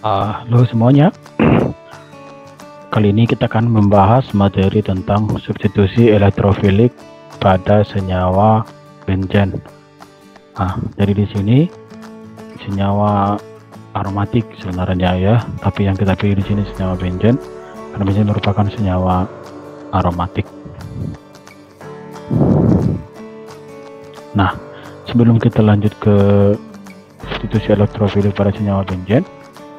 Halo semuanya, kali ini kita akan membahas materi tentang substitusi elektrofilik pada senyawa benzen. Jadi di sini senyawa aromatik sebenarnya ya, tapi yang kita pilih di sini senyawa benzen karena benzen merupakan senyawa aromatik. Nah, sebelum kita lanjut ke substitusi elektrofilik pada senyawa benzen,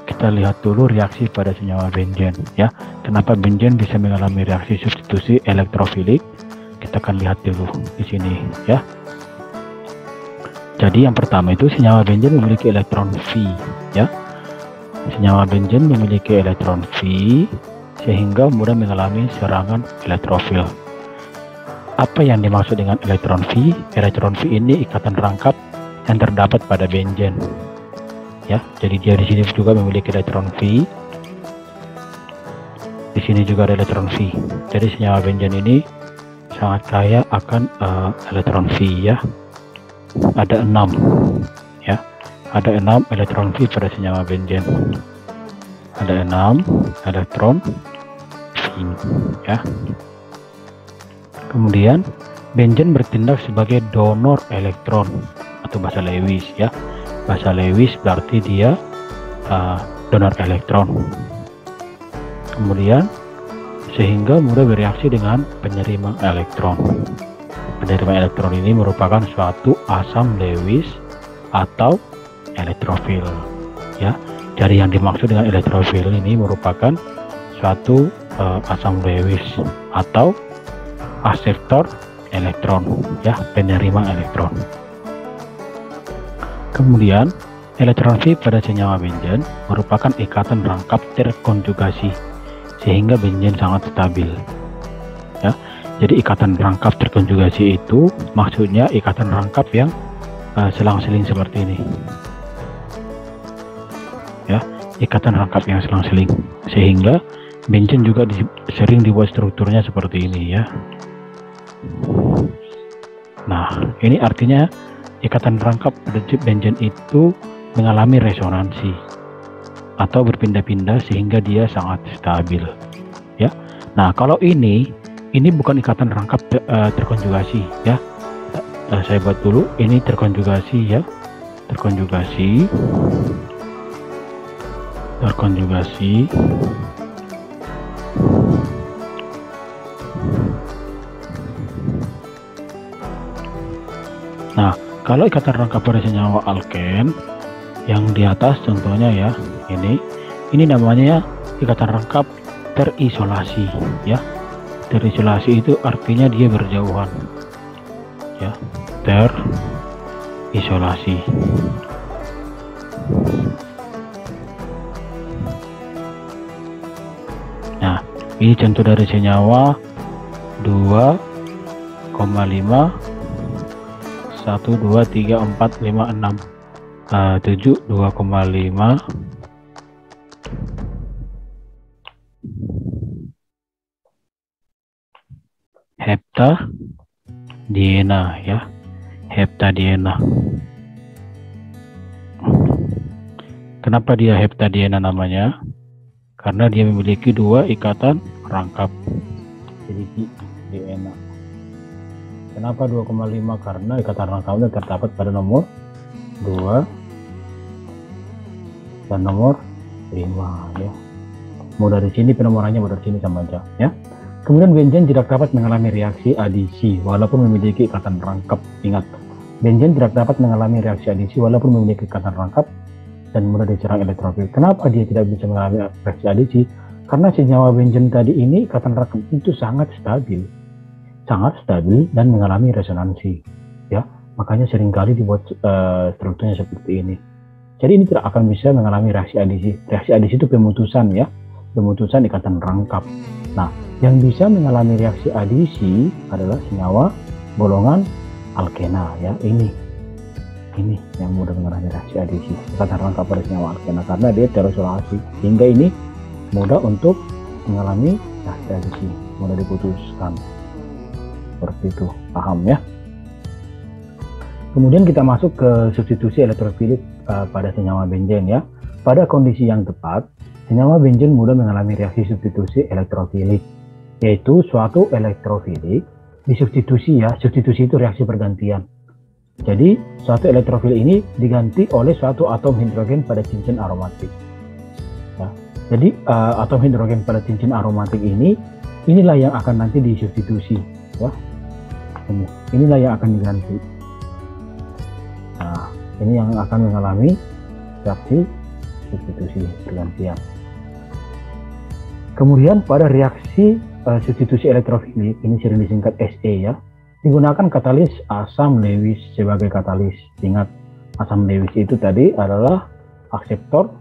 kita lihat dulu reaksi pada senyawa benzen ya. Kenapa benzen bisa mengalami reaksi substitusi elektrofilik? Kita akan lihat dulu di sini ya. Jadi yang pertama itu senyawa benzen memiliki elektron V ya. Senyawa benzen memiliki elektron V sehingga mudah mengalami serangan elektrofil. Apa yang dimaksud dengan elektron V? Elektron V ini ikatan rangkap yang terdapat pada benzen. Ya, jadi dia di sini juga memiliki elektron V. Di sini juga ada elektron V. Jadi senyawa benzen ini sangat kaya akan elektron V ya. Ada 6 ya. Ada 6 elektron V pada senyawa benzen. Ada 6 elektron V ya. Kemudian benzen bertindak sebagai donor elektron atau bahasa Lewis ya. Bahasa Lewis berarti dia donor elektron. Kemudian sehingga mudah bereaksi dengan penerima elektron. Penerima elektron ini merupakan suatu asam Lewis atau elektrofil ya. Jadi yang dimaksud dengan elektrofil ini merupakan suatu asam Lewis atau akseptor elektron ya, penerima elektron. Kemudian elektron V pada senyawa benzen merupakan ikatan rangkap terkonjugasi sehingga benzen sangat stabil ya. Jadi ikatan rangkap terkonjugasi itu maksudnya ikatan rangkap yang selang-seling seperti ini ya, ikatan rangkap yang selang-seling sehingga benzen juga sering dibuat strukturnya seperti ini ya. Nah, ini artinya ikatan rangkap pada benzen itu mengalami resonansi atau berpindah-pindah sehingga dia sangat stabil ya. Nah, kalau ini bukan ikatan rangkap terkonjugasi ya. Saya buat dulu, ini terkonjugasi ya. Terkonjugasi. Nah, kalau ikatan rangkap pada senyawa alken yang di atas contohnya ya, ini namanya ikatan rangkap terisolasi ya. Terisolasi itu artinya dia berjauhan ya, terisolasi. Nah, ini contoh dari senyawa 2,5 1 2 3 4 5 6 7 2,5 heptadiena ya, heptadiena. Kenapa dia heptadiena namanya? Karena dia memiliki 2 ikatan rangkap, jadi diena. Kenapa 2,5? Karena ikatan rangkapnya terdapat pada nomor 2 dan nomor 5 ya. Mau dari sini penomorannya, mau dari sini sama aja ya. Kemudian benzen tidak dapat mengalami reaksi adisi walaupun memiliki ikatan rangkap. Ingat, benzen tidak dapat mengalami reaksi adisi walaupun memiliki ikatan rangkap dan mudah diserang elektrofil. Kenapa dia tidak bisa mengalami reaksi adisi? Karena senyawa benzen tadi ini ikatan rangkap itu sangat stabil dan mengalami resonansi ya. Makanya seringkali dibuat strukturnya seperti ini. Jadi ini tidak akan bisa mengalami reaksi adisi. Reaksi adisi itu pemutusan ya, pemutusan ikatan rangkap. Nah, yang bisa mengalami reaksi adisi adalah senyawa golongan alkena ya. Ini yang mudah mengalami reaksi adisi, ikatan rangkap pada senyawa alkena karena dia terisolasi sehingga ini mudah untuk mengalami reaksi adisi, mudah diputuskan. Seperti itu, paham ya? Kemudian kita masuk ke substitusi elektrofilik pada senyawa benzen ya. pada kondisi yang tepat, senyawa benzen mudah mengalami reaksi substitusi elektrofilik, yaitu suatu elektrofilik disubstitusi ya, substitusi itu reaksi pergantian. Jadi suatu elektrofil ini diganti oleh suatu atom hidrogen pada cincin aromatik. Ya. Jadi atom hidrogen pada cincin aromatik inilah yang akan nanti disubstitusi. Ya. Inilah yang akan diganti. Nah, ini yang akan mengalami reaksi substitusi pergantian. Kemudian pada reaksi substitusi elektrofilik, ini sering disingkat SE ya, digunakan katalis asam Lewis sebagai katalis. Ingat, asam Lewis itu tadi adalah akseptor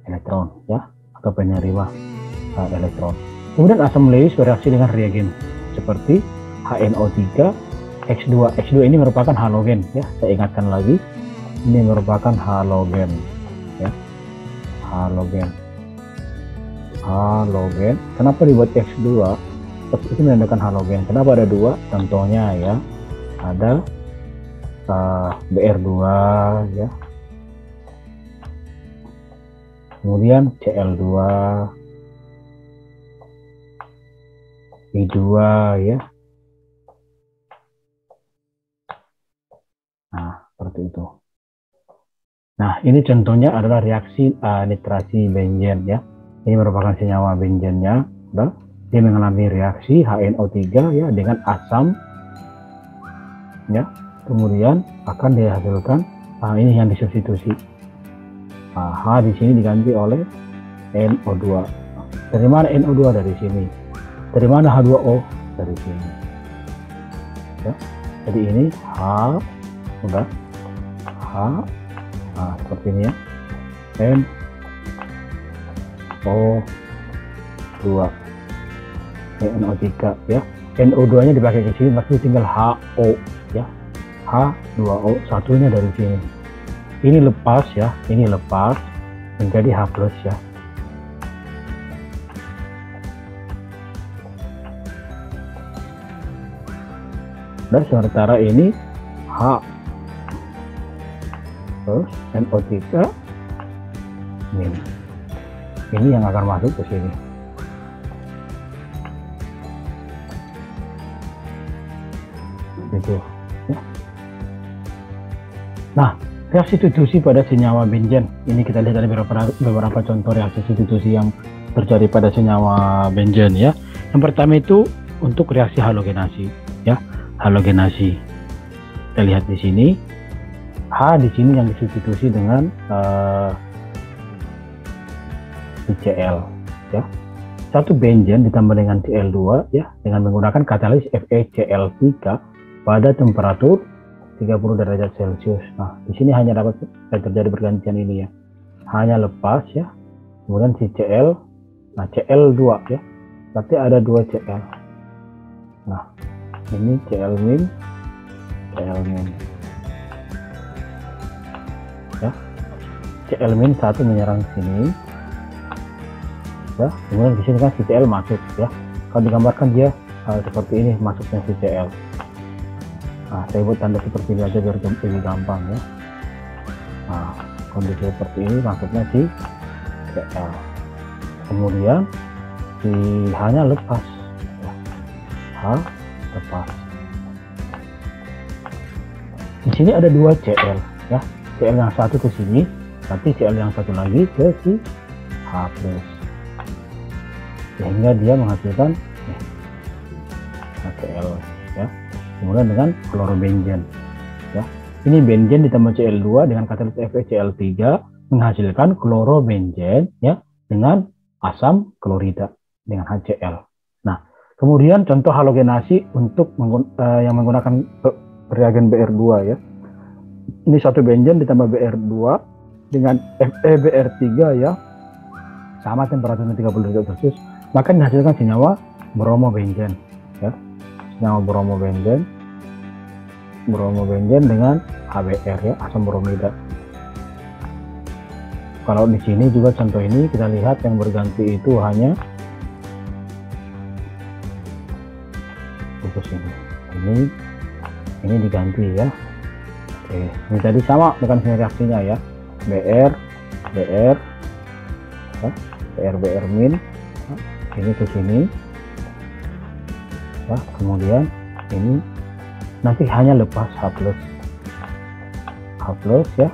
elektron ya, atau penerima elektron. Kemudian asam Lewis bereaksi dengan reagen seperti HNO3 X2. X2 ini merupakan halogen ya, saya ingatkan lagi, ini merupakan halogen ya, halogen. Kenapa dibuat X2? Itu menandakan halogen. Kenapa ada dua? Contohnya ya, ada Br2 ya, kemudian Cl2, I2 ya. Nah, seperti itu. Nah, ini contohnya adalah reaksi nitrasi benzen ya. Ini merupakan senyawa benzennya. Dia mengalami reaksi HNO3 ya dengan asam ya. Kemudian akan dihasilkan ini yang disubstitusi. H di sini diganti oleh NO2. Dari mana NO2? Dari sini. Dari mana H2O? Dari sini. Ya. Jadi ini H udah H. Nah, seperti ini ya. NO2 NO3 ya. NO2 nya dipakai ke sini, masih tinggal HO ya. H2O, satunya dari sini. Ini lepas ya, ini lepas menjadi H+ ya. Dan sementara ini H terus NO3 ini yang akan masuk ke sini. Gitu ya. Nah, reaksi substitusi pada senyawa benzen ini kita lihat ada beberapa contoh reaksi substitusi yang terjadi pada senyawa benzen ya. Yang pertama itu untuk reaksi halogenasi ya, halogenasi. Kita lihat di sini H di sini yang disubstitusi dengan Cl ya. Satu benzen ditambah dengan Cl2 ya, dengan menggunakan katalis FeCl3 pada temperatur 30 derajat Celcius. Nah, di sini hanya dapat terjadi pergantian ini ya. Hanya lepas ya. Kemudian si Cl, nah Cl2 ya. Berarti ada 2 Cl. Nah, ini Cl-, Cl-. Ya. Cl- satu menyerang sini. Ya, kemudian di sini kan si Cl masuk ya. Kalau digambarkan dia seperti ini masuknya si Cl. Nah, saya buat tanda seperti ini aja biar lebih gampang ya. Nah, kondisi seperti ini masuknya si Cl. Kemudian si H-nya lepas ya. H lepas. Di sini ada 2 Cl ya. Cl yang satu ke sini, nanti Cl yang satu lagi ke si H+. Sehingga dia menghasilkan Cl ya. Kemudian dengan klorobenzen ya. Ini benzen ditambah Cl2 dengan katalis FeCl3 menghasilkan klorobenzen ya, dengan asam klorida dengan HCl. Nah, kemudian contoh halogenasi untuk yang menggunakan reagen Br2 ya. Ini satu benzen ditambah Br2 dengan FeBr3 ya, sama temperaturnya 30 derajat Celcius, maka dihasilkan senyawa bromobenzen ya. Senyawa bromobenzen dengan HBr ya, asam bromida. Kalau di sini juga contoh ini kita lihat yang berganti itu hanya ini diganti ya. Oke, ini tadi sama bukan sini reaksinya ya. Br Br ya, Br min ya, ini ke sini ya, kemudian ini nanti hanya lepas H plus ya,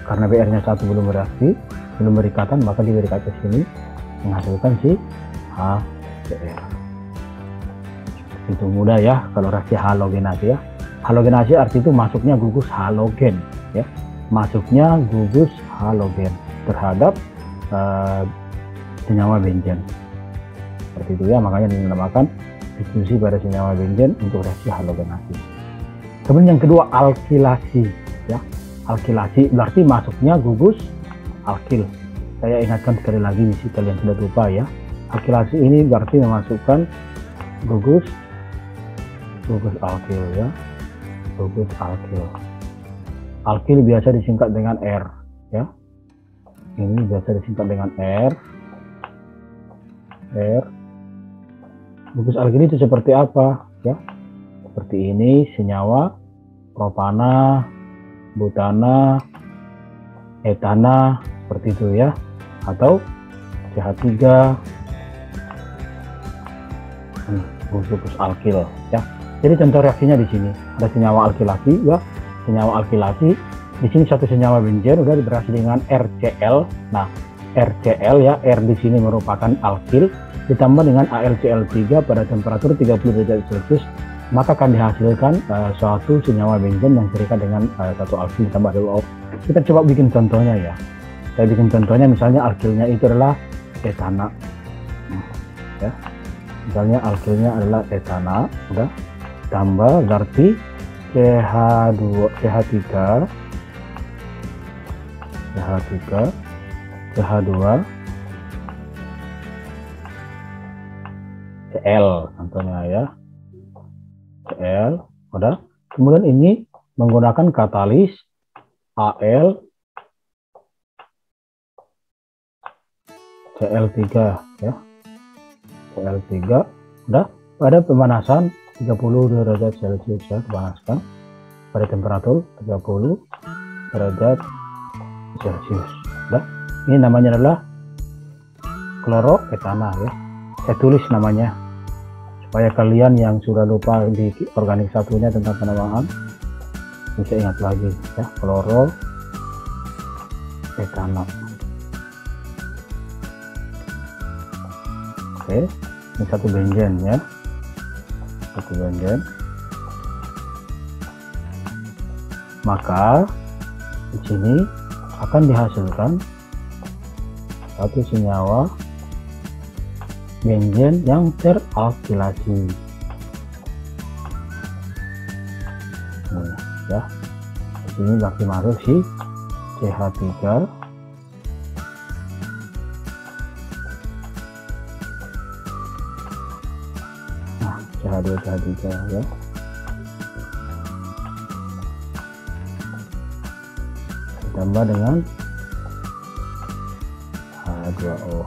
karena Br nya 1 belum bereaksi, belum berikatan, maka diberikan ke sini menghasilkan si HBr. Itu mudah ya kalau reaksi halogenasi ya. Halogenasi arti itu masuknya gugus halogen ya, masuknya gugus halogen terhadap senyawa benzen. Seperti itu ya, makanya dinamakan substitusi pada senyawa benzen untuk reaksi halogenasi. Kemudian yang kedua alkilasi ya. Alkilasi berarti masuknya gugus alkil. Saya ingatkan sekali lagi jika kalian sudah lupa ya. Alkilasi ini berarti memasukkan gugus alkil ya, gugus alkil. Alkil biasa disingkat dengan R ya. Ini biasa disingkat dengan R. Gugus alkil itu seperti apa ya? Seperti ini senyawa propana, butana, etana, seperti itu ya, atau CH3 gugus alkil ya. Jadi contoh reaksinya di sini ada senyawa alkilasi ya, senyawa alkilasi di sini satu senyawa benzen udah bereaksi dengan RCl. Nah, RCl ya, R di sini merupakan alkil ditambah dengan AlCl3 pada temperatur 30 derajat Celcius, maka akan dihasilkan suatu senyawa benzen yang terikat dengan satu alkil ditambah H2O. Kita coba bikin contohnya ya. Saya bikin contohnya, misalnya alkilnya itu adalah etana ya. Misalnya alkilnya adalah etana, udah tambah berarti CH3 CH2 Cl contohnya ya, Cl udah. Kemudian ini menggunakan katalis Al Cl3 ya, Cl3 udah pada pemanasan 30 derajat Celcius ya, dipanaskan pada temperatur 30 derajat Celcius. Udah, ini namanya adalah kloroetana ya. Saya tulis namanya supaya kalian yang sudah lupa di organik satunya tentang penamaan bisa ingat lagi ya, kloroetana. Oke, ini satu benzen ya, satu benzen. Maka di sini akan dihasilkan satu senyawa benzen yang teralkilasi. Ya, di sini berarti masuk si CH3 CH2 ya. Ditambah dengan H2O.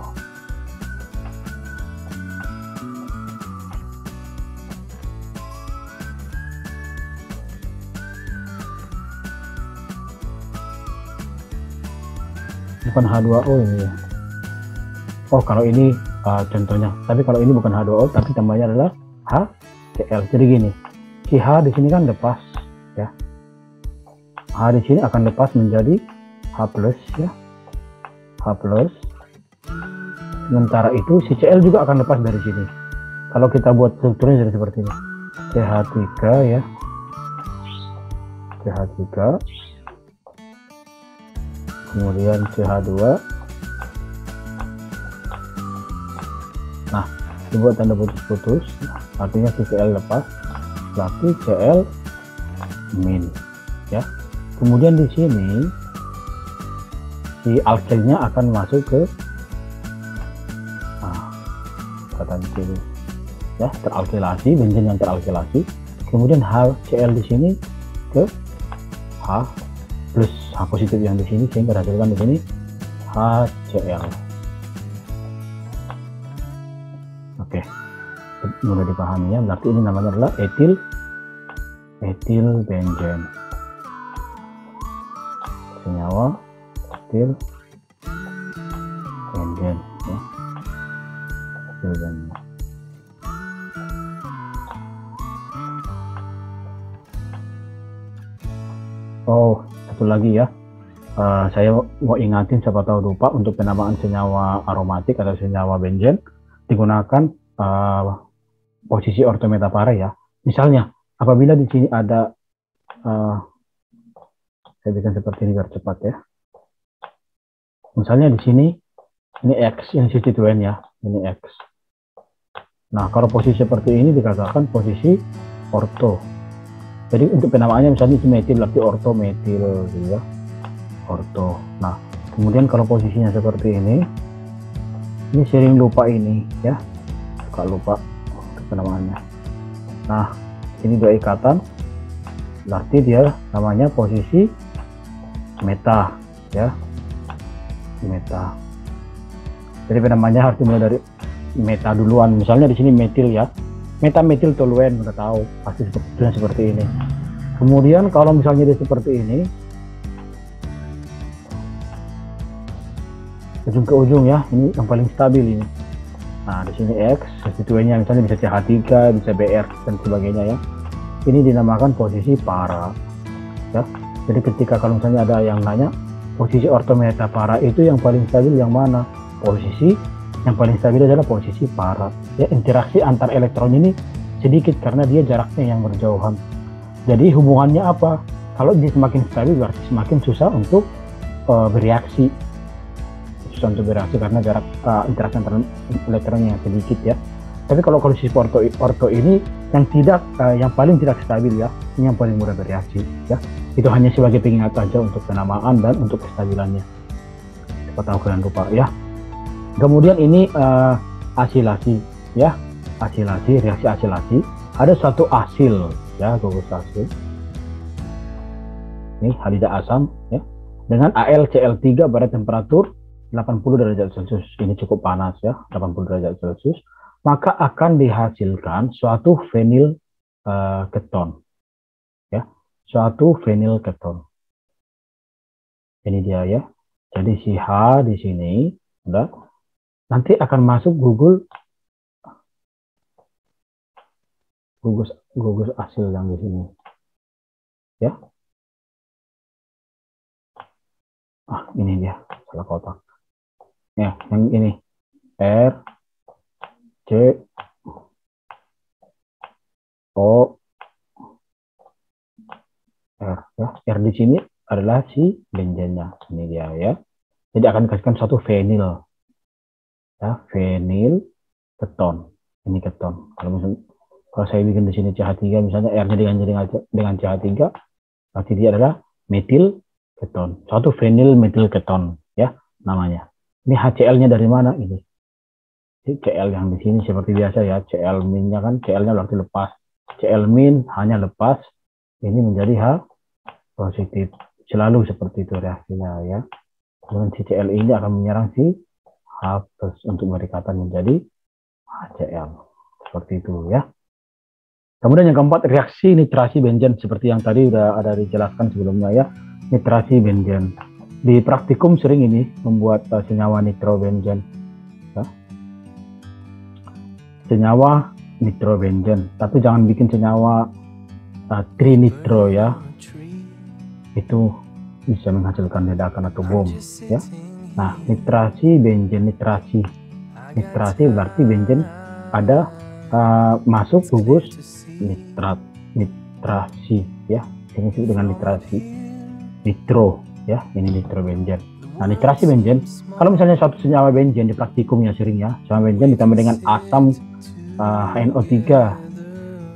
Bukan H2O ini ya. Oh, kalau ini contohnya. Tapi kalau ini bukan H2O, tapi tambahnya adalah HCl. Jadi gini, si H di sini kan lepas ya. H di sini akan lepas menjadi H plus ya, H plus. Sementara itu si Cl juga akan lepas dari sini. Kalau kita buat strukturnya jadi seperti ini, CH3 ya, CH3, kemudian CH2. Nah, dibuat tanda putus-putus, artinya si Cl lepas, berarti Cl min ya. Kemudian di sini si alkilnya akan masuk ke kata sini ya, teralkilasi, benzen yang teralkilasi. Kemudian HCl di sini ke H plus, H positif yang di sini, sehingga hasilkan di sini HCl. Oke, mudah dipahami ya. Berarti ini namanya adalah etil benzen, senyawa etil benzen ya, hasil benzen. Oh, satu lagi ya, saya mau ingatin, siapa tahu lupa, untuk penamaan senyawa aromatik atau senyawa benzen digunakan posisi ortometapara ya. Misalnya apabila di sini ada saya bikin seperti ini biar cepat ya. Misalnya di sini ini X, ini substituen ya, ini X. Nah, kalau posisi seperti ini dikatakan posisi orto. Jadi untuk penamaannya misalnya itu metil, berarti orto metil ya, orto. Nah, kemudian kalau posisinya seperti ini sering lupa ini ya, suka lupa untuk penamaannya. Nah, ini dua ikatan, berarti dia namanya posisi meta ya, meta. Jadi penamaannya harus dimulai dari meta duluan. Misalnya di sini metil ya, meta metil toluen, udah tahu pasti seperti ini. Kemudian kalau misalnya dia seperti ini, ujung ke ujung ya, ini yang paling stabil ini. Nah, di sini X, substituennya misalnya bisa CH3, bisa BR dan sebagainya ya. Ini dinamakan posisi para ya. Jadi ketika kalau misalnya ada yang nanya posisi ortometa para itu yang paling stabil yang mana? Posisi yang paling stabil adalah posisi para ya. Interaksi antar elektron ini sedikit karena dia jaraknya yang berjauhan. Jadi hubungannya apa? Kalau dia semakin stabil berarti semakin susah untuk bereaksi, susah untuk bereaksi karena jarak interaksi antar elektronnya yang sedikit ya. Tapi kalau kondisi orto ini yang yang paling tidak stabil ya, ini yang paling mudah bereaksi ya. Itu hanya sebagai pengingat saja untuk penamaan dan untuk kestabilannya. Siapa tahu kalian lupa ya. Kemudian ini asilasi ya, asilasi, reaksi asilasi. Ada satu asil ya, gugus asil. Ini halida asam ya, dengan AlCl3 pada temperatur 80 derajat Celcius. Ini cukup panas ya, 80 derajat Celcius. Maka akan dihasilkan suatu fenil keton ya, suatu fenil keton. Ini dia ya. Jadi si H di sini udah, nanti akan masuk gugus asil yang di sini ya. Ini dia, salah kotak ya, yang ini R C O R ya. R di sini adalah si benzennya, ini dia ya. Jadi akan dikasihkan satu fenil ya, fenil keton. Ini keton. Kalau saya bikin di sini CH3 misalnya, R-nya dengan CH3, berarti dia adalah metil keton. Suatu fenil metil keton ya namanya. Ini HCl-nya dari mana ini? Cl yang di sini seperti biasa ya, Cl min-nya kan, Cl-nya berarti lepas. Cl min hanya lepas, ini menjadi H positif. Selalu seperti itu reaksinya ya. Kemudian si Cl ini akan menyerang si H plus untuk merikatan menjadi HCl. Seperti itu ya. Kemudian yang keempat, reaksi nitrasi benzen seperti yang tadi udah ada dijelaskan sebelumnya ya. Nitrasi benzen. Di praktikum sering ini membuat senyawa nitrobenzen. Ya. Senyawa nitrobenzen, tapi jangan bikin senyawa trinitro ya. Itu bisa menghasilkan ledakan atau bom ya. Nah, nitrasi benzen, nitrasi berarti benzen ada masuk gugus nitrasi ya. Ini disebut dengan nitrasi nitro ya, ini nitrobenzen. Nah, nitrasi benzen, kalau misalnya suatu senyawa benzen di praktikum ya sering ya, senyawa benzen ditambah dengan asam HNO3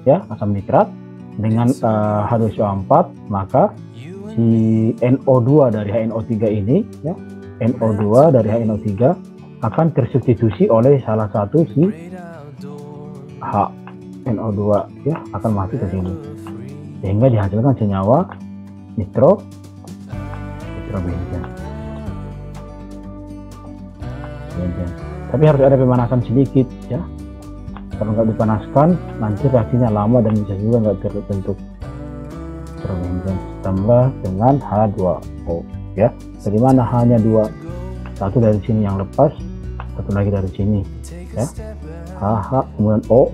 ya, asam nitrat dengan H2SO4, maka si NO2 dari HNO3 ini ya, NO2 dari HNO3 akan tersubstitusi oleh salah satu si H NO2 ya, akan masuk ke sini sehingga dihasilkan senyawa nitrobenzen. Tapi harus ada pemanasan sedikit ya. Kalau nggak dipanaskan nanti reaksinya lama dan bisa juga nggak terbentuk nitrobenzen. Tambah dengan H2O ya. Dari mana hanya 2? satu dari sini yang lepas, satu lagi dari sini ya. HH kemudian O,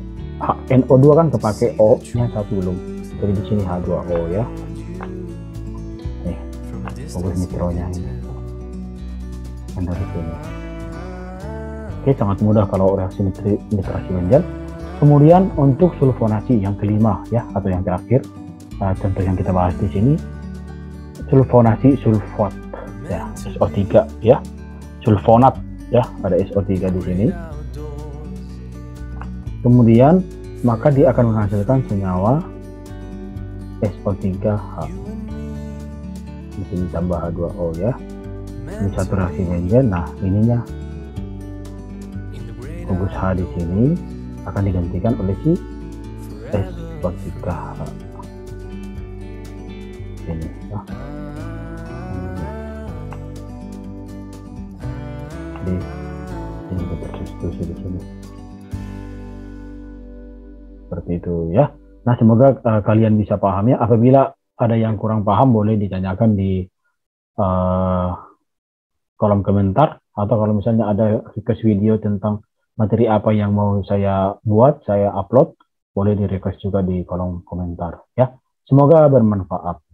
NO2 kan kepake O nya satu belum, jadi di sini H2O ya. Nih fokus nitronya ini yang dari sini. Oke, sangat mudah kalau reaksi nitrasi benzen. Kemudian untuk sulfonasi yang kelima ya, atau yang terakhir, contoh yang kita bahas di sini sulfonasi sulfat ya, SO3 ya, sulfonat ya, ada SO3 di sini. Kemudian maka dia akan menghasilkan senyawa SO3H. Di sini tambah H2O ya. Ini satu reaksi benzen. Nah, ininya gugus H di sini akan digantikan oleh si SO3H. Ini ya. Jadi ini bersubstitusi di sini. Seperti itu ya. Nah, semoga kalian bisa paham ya. Apabila ada yang kurang paham boleh ditanyakan di kolom komentar, atau kalau misalnya ada request video tentang materi apa yang mau saya buat, saya upload, boleh di request juga di kolom komentar ya. Semoga bermanfaat.